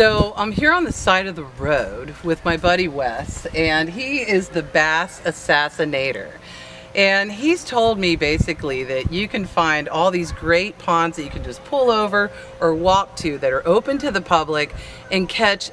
So I'm here on the side of the road with my buddy Wes, and he is the bass assassinator. And he's told me basically that you can find all these great ponds that you can just pull over or walk to that are open to the public and catch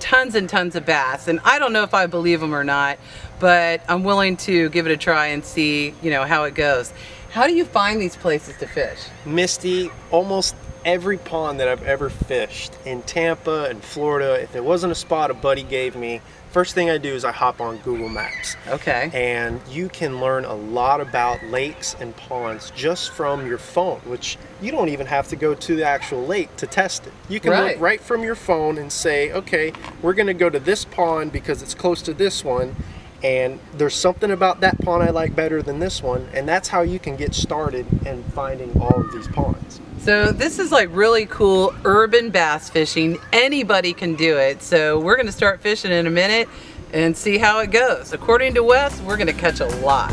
tons and tons of bass. And I don't know if I believe him or not, but I'm willing to give it a try and see, how it goes. How do you find these places to fish? Misty, almost every pond that I've ever fished in Tampa and Florida, if there wasn't a spot a buddy gave me, first thing I do is I hop on Google Maps. Okay. And you can learn a lot about lakes and ponds just from your phone, which you don't even have to go to the actual lake to test it. You can look right from your phone and say, okay, we're gonna go to this pond because it's close to this one, and there's something about that pond I like better than this one, and that's how you can get started in finding all of these ponds. So this is like really cool urban bass fishing. Anybody can do it. So we're gonna start fishing in a minute and see how it goes. According to Wes, we're gonna catch a lot.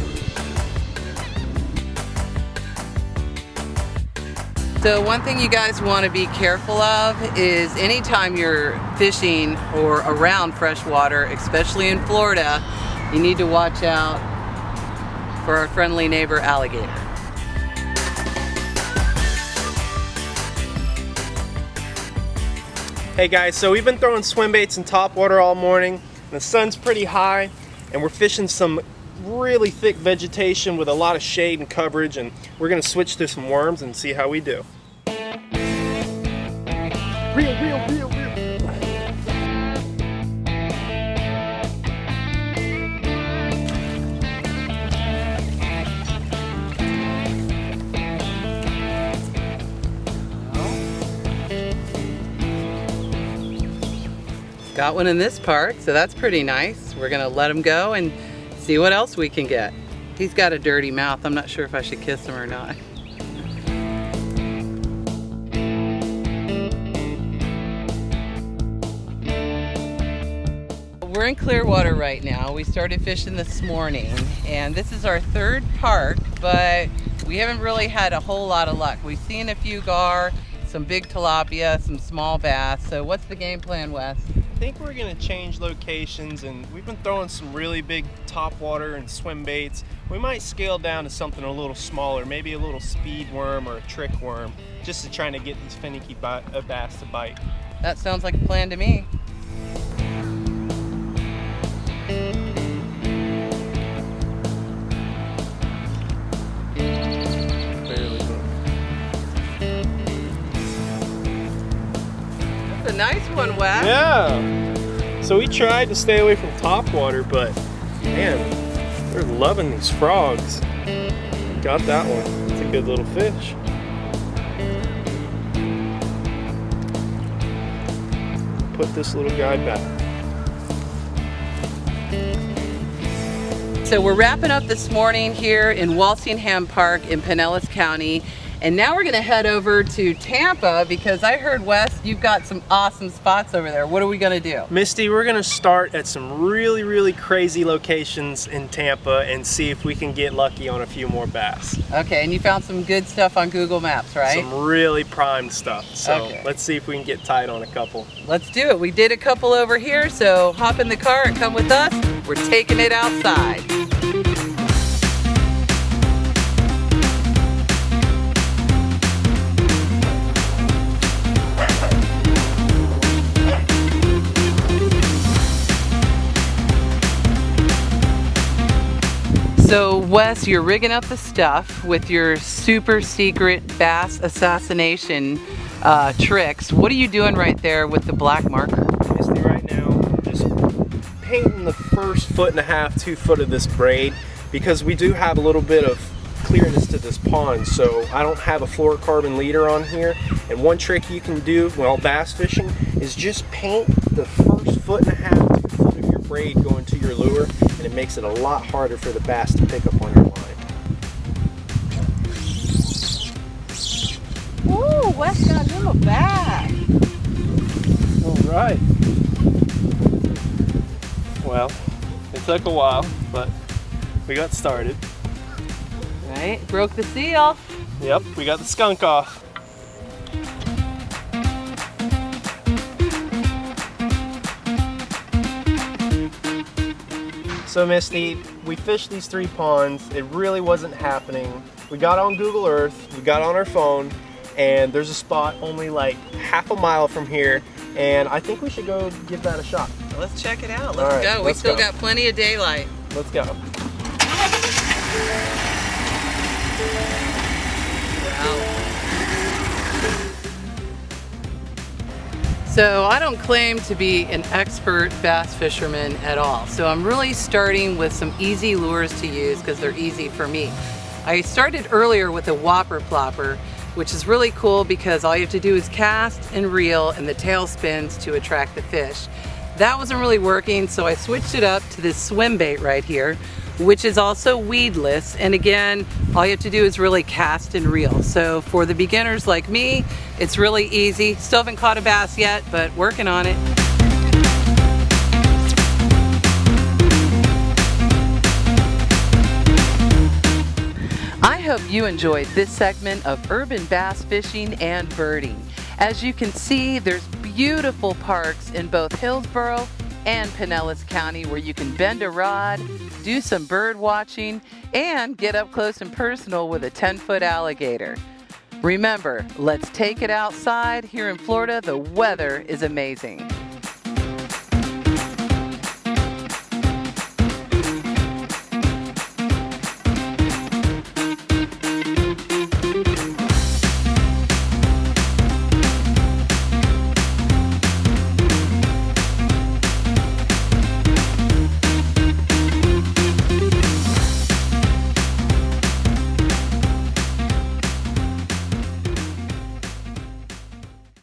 So one thing you guys want to be careful of is anytime you're fishing or around fresh water, especially in Florida, you need to watch out for our friendly neighbor alligator. Hey guys, so we've been throwing swim baits in topwater all morning, and the sun's pretty high, and we're fishing some really thick vegetation with a lot of shade and coverage, and we're gonna switch to some worms and see how we do. Reel. Got one in this part, so that's pretty nice. We're gonna let him go and see what else we can get. He's got a dirty mouth. I'm not sure if I should kiss him or not. We're in Clearwater right now. We started fishing this morning, and this is our third park, but we haven't really had a whole lot of luck. We've seen a few gar, some big tilapia, some small bass. So what's the game plan, Wes? I think we're gonna change locations, and we've been throwing some really big topwater and swim baits. We might scale down to something a little smaller, maybe a little speed worm or a trick worm, just to try to get these finicky bass to bite. That sounds like a plan to me. A nice one, Wes. Yeah. So we tried to stay away from topwater, but man, they're loving these frogs. Got that one. It's a good little fish. Put this little guy back. So we're wrapping up this morning here in Walsingham Park in Pinellas County. And now we're gonna head over to Tampa because I heard, Wes, you've got some awesome spots over there. What are we gonna do? Misty, we're gonna start at some really crazy locations in Tampa and see if we can get lucky on a few more bass. Okay, and you found some good stuff on Google Maps, right? Some really primed stuff. So okay, let's see if we can get tight on a couple. Let's do it. We did a couple over here, so hop in the car and come with us. We're taking it outside. So Wes, you're rigging up the stuff with your super secret bass assassination tricks. What are you doing right there with the black marker? Misty, right now, just painting the first 1.5 to 2 foot of this braid, because we do have a little bit of clearness to this pond, so I don't have a fluorocarbon leader on here. And one trick you can do while bass fishing is just paint the first 1.5 to 2 foot of your braid going to your lure, and it makes it a lot harder for the bass to pick up on your line. Ooh, Wes got him a bass. All right. Well, it took a while, but we got started. Right, broke the seal. Yep, we got the skunk off. So Misty, we fished these 3 ponds. It really wasn't happening. We got on Google Earth, we got on our phone, and there's a spot only like half a mile from here, and I think we should go give that a shot. Let's check it out. All Let's right, go. We still got plenty of daylight. Let's go. Wow. So I don't claim to be an expert bass fisherman at all. So I'm really starting with some easy lures to use because they're easy for me. I started earlier with a whopper plopper, which is really cool because all you have to do is cast and reel and the tail spins to attract the fish. That wasn't really working, so I switched it up to this swim bait right here, which is also weedless. And again, all you have to do is really cast and reel. So for the beginners like me, it's really easy. Still haven't caught a bass yet, but working on it. I hope you enjoyed this segment of urban bass fishing and birding. As you can see, there's beautiful parks in both Hillsborough and Pinellas County where you can bend a rod, do some bird watching, and get up close and personal with a 10-foot alligator. Remember, let's take it outside. Here in Florida, the weather is amazing.